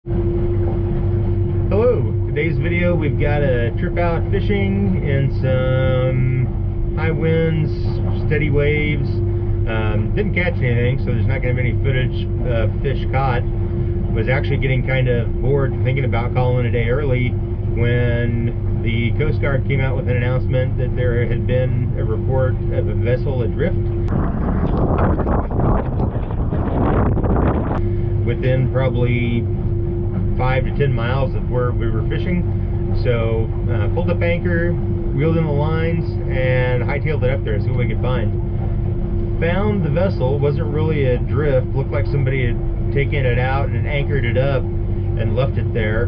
Hello, today's video we've got a trip out fishing in some high winds, steady waves. Didn't catch anything, so there's not going to be any footage of fish caught. Was actually getting kind of bored thinking about calling a day early when the Coast Guard came out with an announcement that there had been a report of a vessel adrift within probably 5 to 10 miles of where we were fishing. So pulled up anchor, reeled in the lines, and hightailed it up there and see what we could find. Found the vessel. Wasn't really adrift, looked like somebody had taken it out and anchored it up and left it there.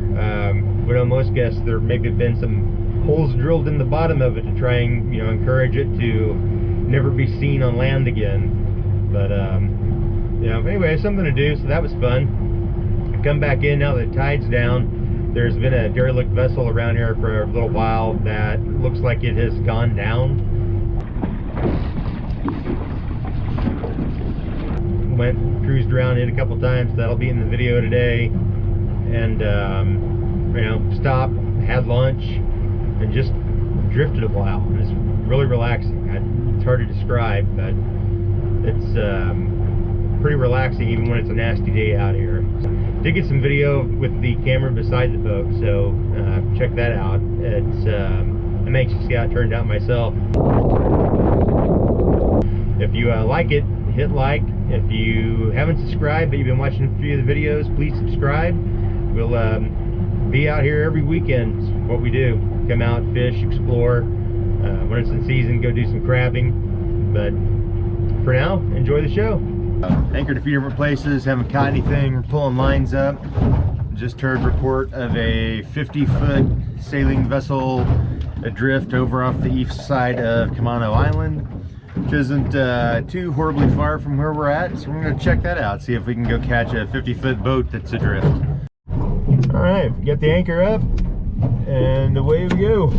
Would almost guess there maybe have been some holes drilled in the bottom of it to try and, you know, encourage it to never be seen on land again. But you know, anyway, something to do, so that was fun. I come back in now that the tide's down. There's been a derelict vessel around here for a little while that looks like it has gone down. Cruised around it a couple times. That'll be in the video today. And you know, stopped, had lunch, and just drifted a while. It's really relaxing. It's hard to describe, but it's pretty relaxing even when it's a nasty day out here. Did get some video with the camera beside the boat, so check that out. It's I'm anxious to see how it turned out myself. If you like it, hit like. If you haven't subscribed but you've been watching a few of the videos, please subscribe. We'll be out here every weekend. It's what we do. Come out, fish, explore. When it's in season, go do some crabbing. But for now, enjoy the show. Anchored a few different places, haven't caught anything. We're pulling lines up. Just heard report of a 50-foot sailing vessel adrift over off the east side of Kamano Island, which isn't too horribly far from where we're at. So we're going to check that out, see if we can go catch a 50-foot boat that's adrift. All right, get the anchor up, and away we go.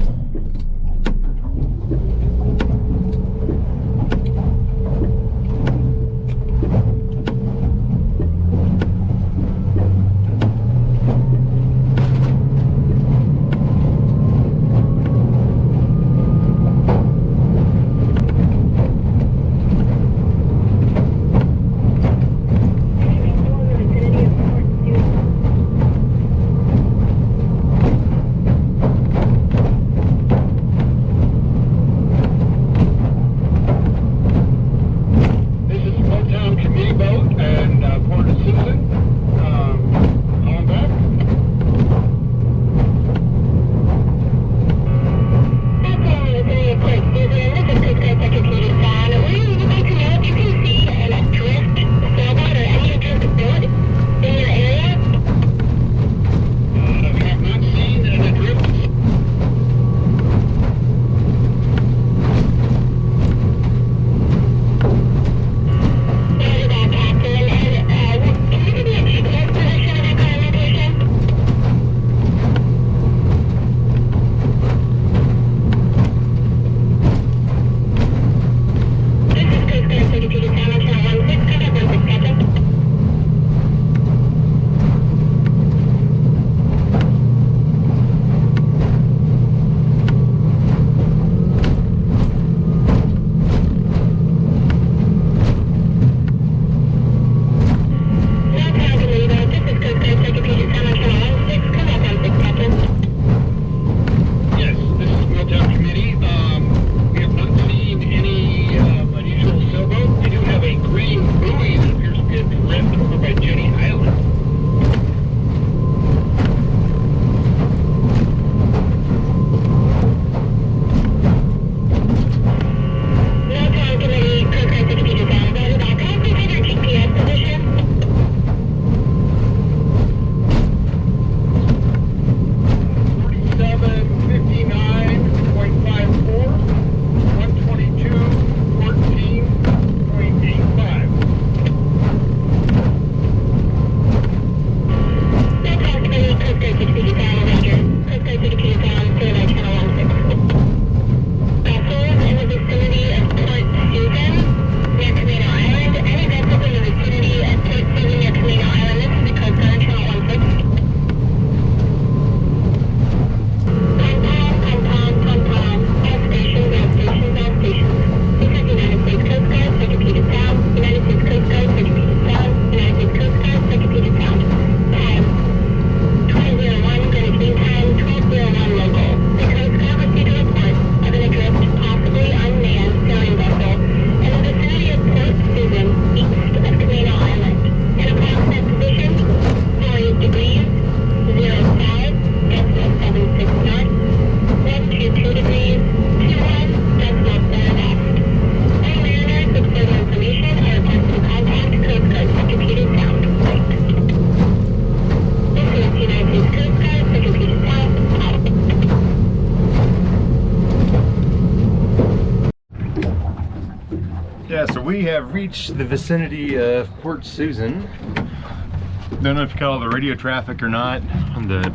We have reached the vicinity of Port Susan. Don't know if you caught all the radio traffic or not on the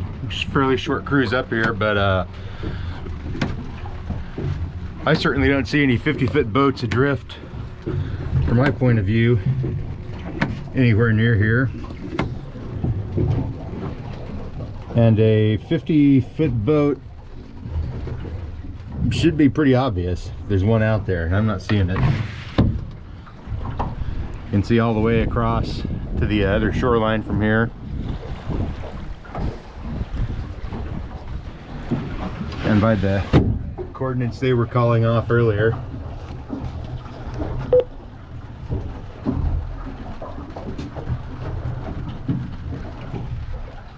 fairly short cruise up here, but I certainly don't see any 50-foot boats adrift from my point of view anywhere near here. And a 50-foot boat should be pretty obvious. There's one out there and I'm not seeing it. You can see all the way across to the other shoreline from here. And by the coordinates they were calling off earlier,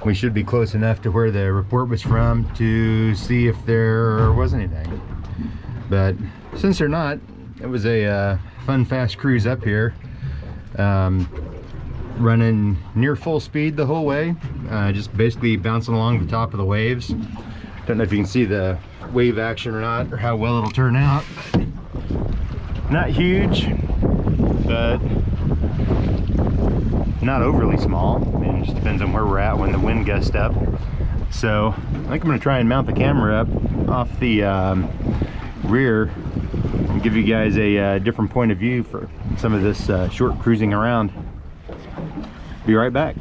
we should be close enough to where the report was from to see if there was anything. But since they're not, it was a fun, fast cruise up here. Running near full speed the whole way, just basically bouncing along the top of the waves. Don't know if you can see the wave action or not, or how well it'll turn out. Not huge, but not overly small. I mean, it just depends on where we're at when the wind gusts up. So I think I'm going to try and mount the camera up off the rear and give you guys a different point of view for some of this short cruising around. Be right back.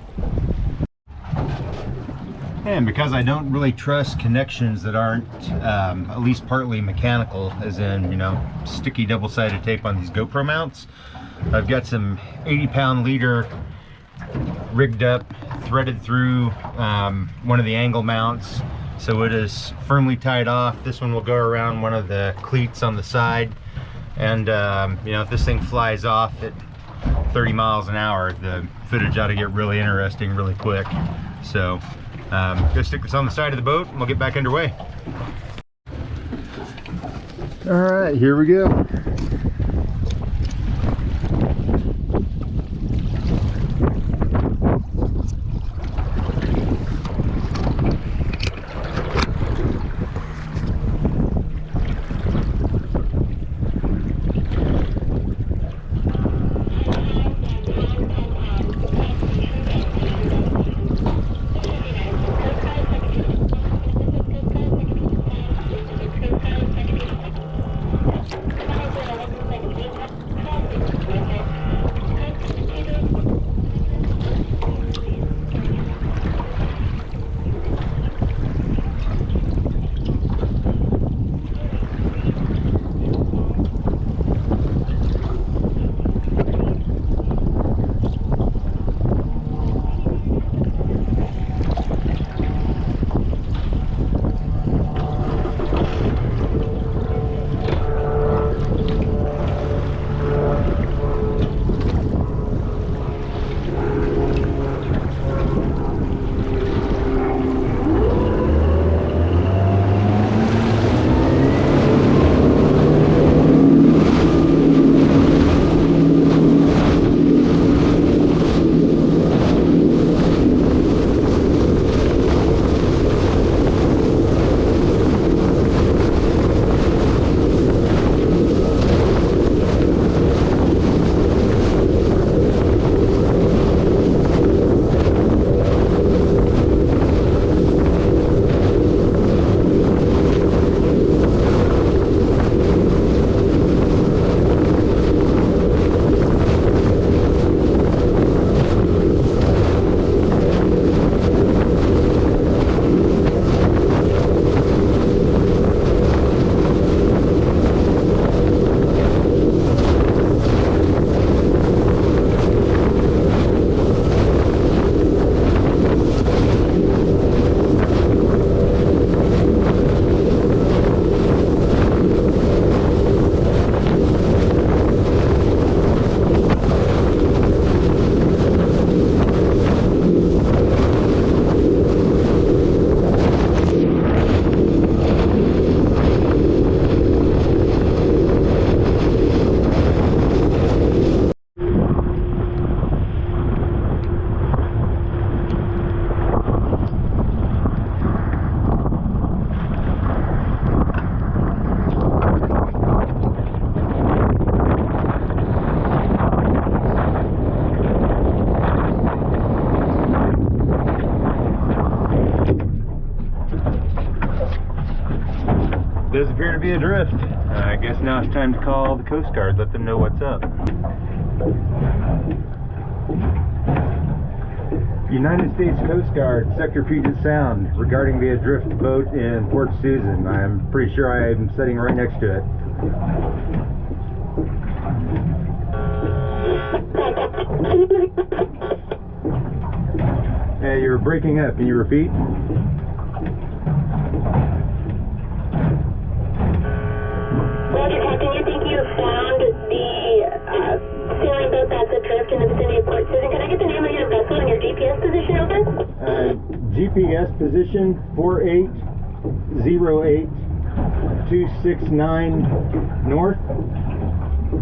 And because I don't really trust connections that aren't at least partly mechanical, as in, you know, sticky double-sided tape on these GoPro mounts, I've got some 80-pound leader rigged up, threaded through one of the angle mounts, so it is firmly tied off. This one will go around one of the cleats on the side, and you know, if this thing flies off at 30 miles an hour, the footage ought to get really interesting really quick. So go stick this on the side of the boat and we'll get back underway. All right, here we go. Does appear to be adrift. I guess now it's time to call the Coast Guard, let them know what's up. United States Coast Guard, Sector Puget Sound, regarding the adrift boat in Port Susan. I'm pretty sure I'm sitting right next to it. Hey, you're breaking up. Can you repeat? Roger, Captain. You think you found the sailing boat that's adrift in the vicinity of Port Susan? Can I get the name of your vessel and your GPS position, over? GPS position 4808269 north,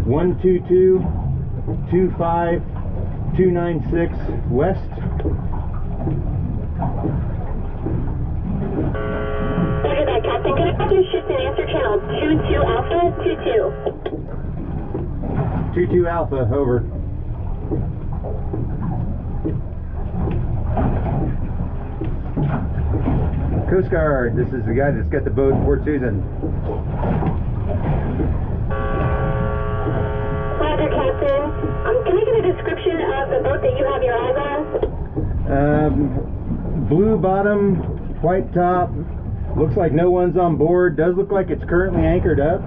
12225296 west. Roger that, Captain. Can I have you shift and answer channel 22 Alpha 22? 22 Alpha, over. Coast Guard, this is the guy that's got the boat in Port Susan. Roger, Captain. Can I get a description of the boat that you have your eyes on? Blue bottom, white top. Looks like no one's on board. Does look like it's currently anchored up.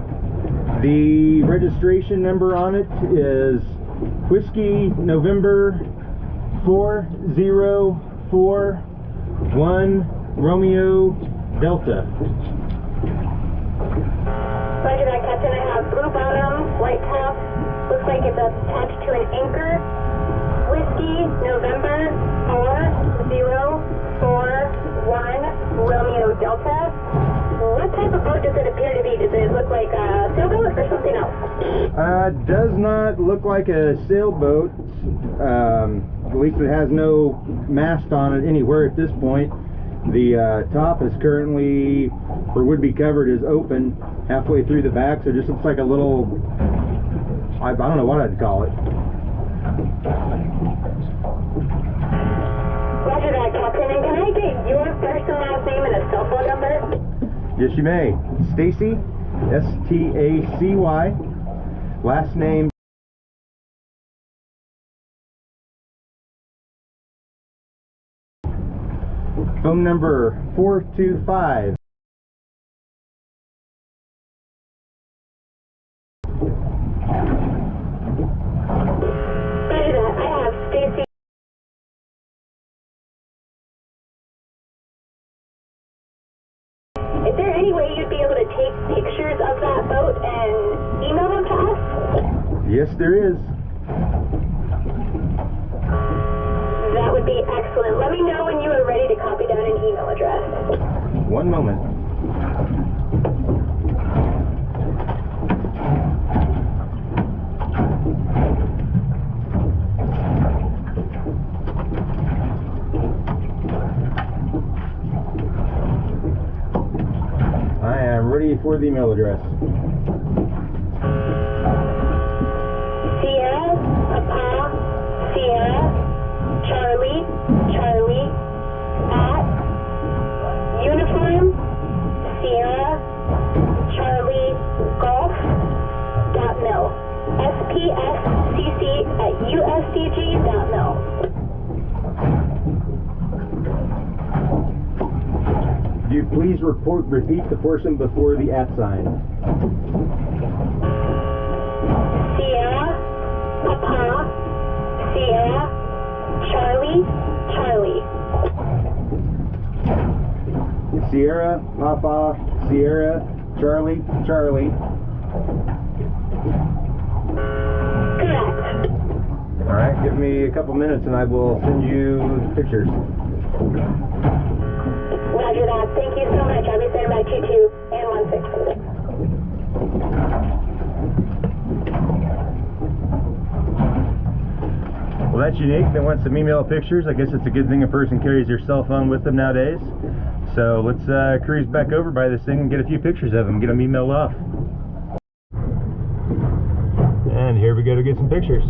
The registration number on it is Whiskey November 4041 Romeo Delta. Roger that, Captain. I have blue bottom, white top. Looks like it's attached to an anchor. Whiskey November 4041 Romeo Delta. What type of boat does it appear to be? Does it look like a sailboat or something else? Does not look like a sailboat. At least it has no mast on it anywhere at this point. The top is currently, or would be covered, is open halfway through the back, so it just looks like a little, I don't know what I'd call it. Roger that, Captain. And can I get your first and last name and a cell phone number? Yes, you may. Stacy, S-T-A-C-Y, last name phone number 425. Roger that. I have Stacy. Is there any way you'd be able to take pictures of that boat and email them to us? Yes, there is. That would be excellent. Let me know when you are ready to copy down an email address. One moment. I am ready for the email address. Sierra, Papa, Sierra, Charlie, at uniform, Sierra, Charlie, golf, .mil. SPSCC@USCG.mil. Do you please repeat the portion before the @ sign? Sierra, Papa, Sierra, Charlie. Sierra, Papa, Sierra, Charlie. Correct. Alright, give me a couple minutes and I will send you pictures. Roger that. Thank you so much. I'll be standing by 22 and 16. Well, that's unique. They want some email pictures. I guess it's a good thing a person carries their cell phone with them nowadays. So let's cruise back over by this thing and get a few pictures of them, get them emailed off. And here we go to get some pictures.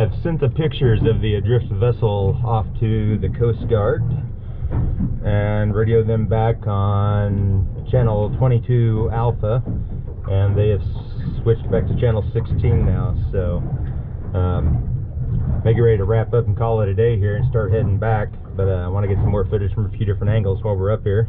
I've sent the pictures of the adrift vessel off to the Coast Guard and radioed them back on channel 22 Alpha, and they have switched back to channel 16 now. So make it ready to wrap up and call it a day here and start heading back, but I want to get some more footage from a few different angles while we're up here.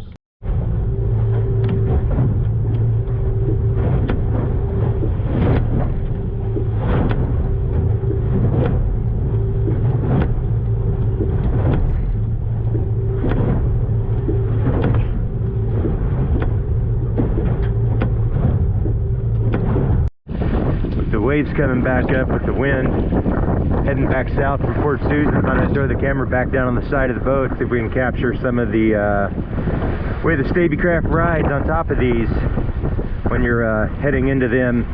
Waves coming back up with the wind, heading back south from Port Susan. I'm going to throw the camera back down on the side of the boat, see if we can capture some of the way the Stabicraft rides on top of these when you're heading into them,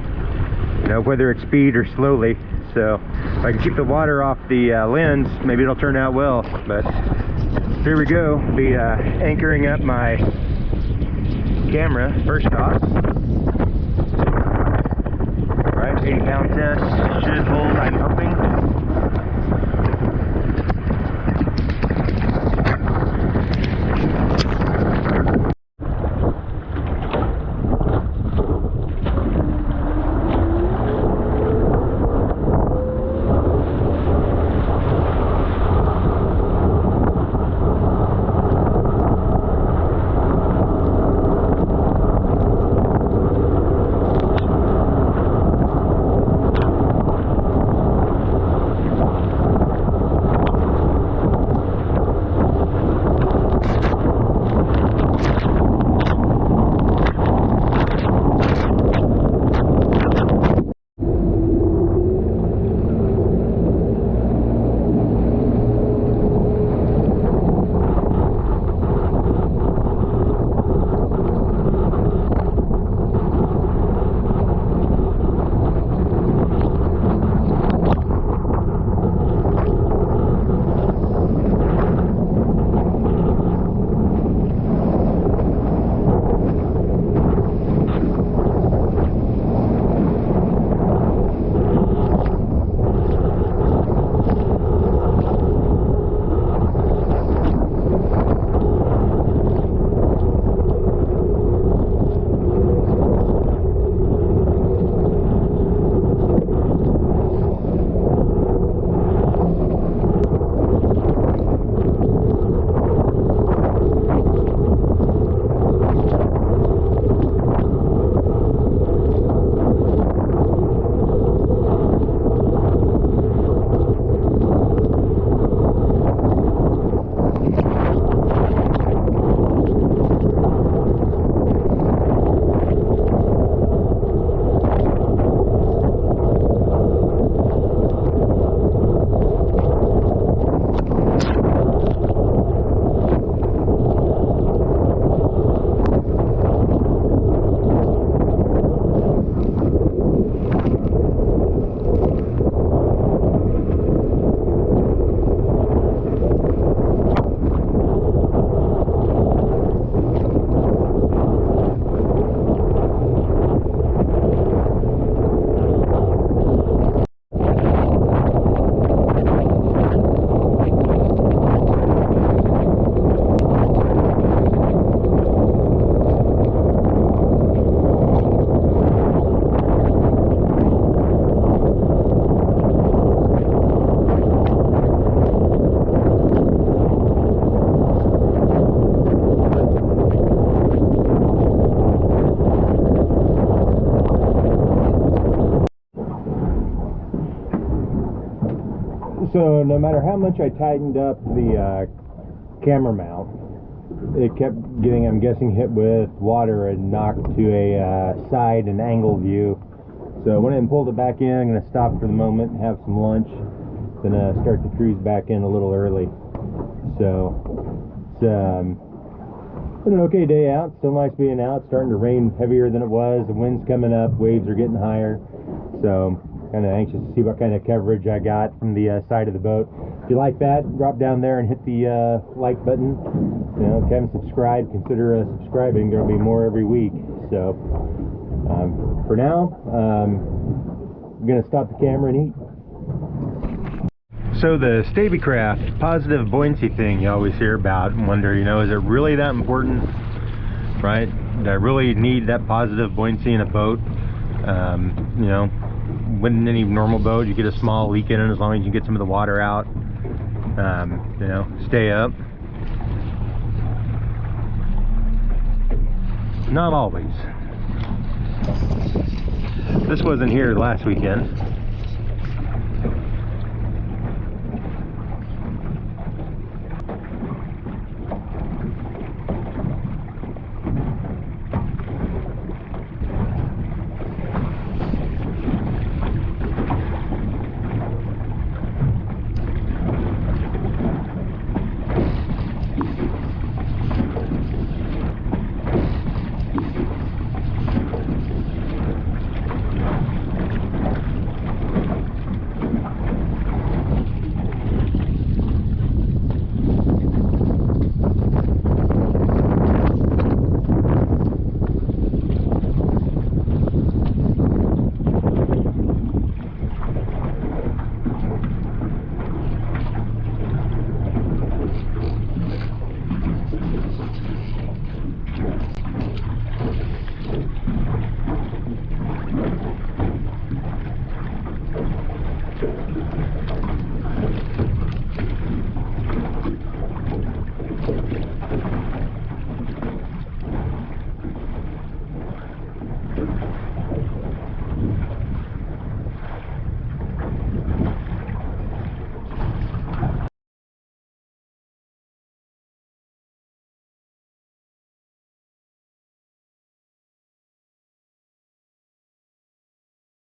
you know, whether it's speed or slowly. So if I can keep the water off the lens, maybe it'll turn out well. But here we go. I'll be anchoring up my camera first off. 80-pound test should hold, I'm hoping. So no matter how much I tightened up the camera mount, it kept getting, I'm guessing, hit with water and knocked to a side and angle view. So I went ahead and pulled it back in. I'm going to stop for the moment and have some lunch, then start the cruise back in a little early. So it's been an okay day out. Still nice being out. It's starting to rain heavier than it was. The wind's coming up. Waves are getting higher. So kind of anxious to see what kind of coverage I got from the side of the boat. If you like that, drop down there and hit the like button. You know, if you haven't subscribed, consider subscribing. There'll be more every week. So for now, I'm going to stop the camera and eat. So the Stabicraft positive buoyancy thing you always hear about and wonder, you know, is it really that important, right? Do I really need that positive buoyancy in a boat? You know, wouldn't any normal boat, you get a small leak in it as long as you get some of the water out, you know, stay up. Not always. This wasn't here last weekend.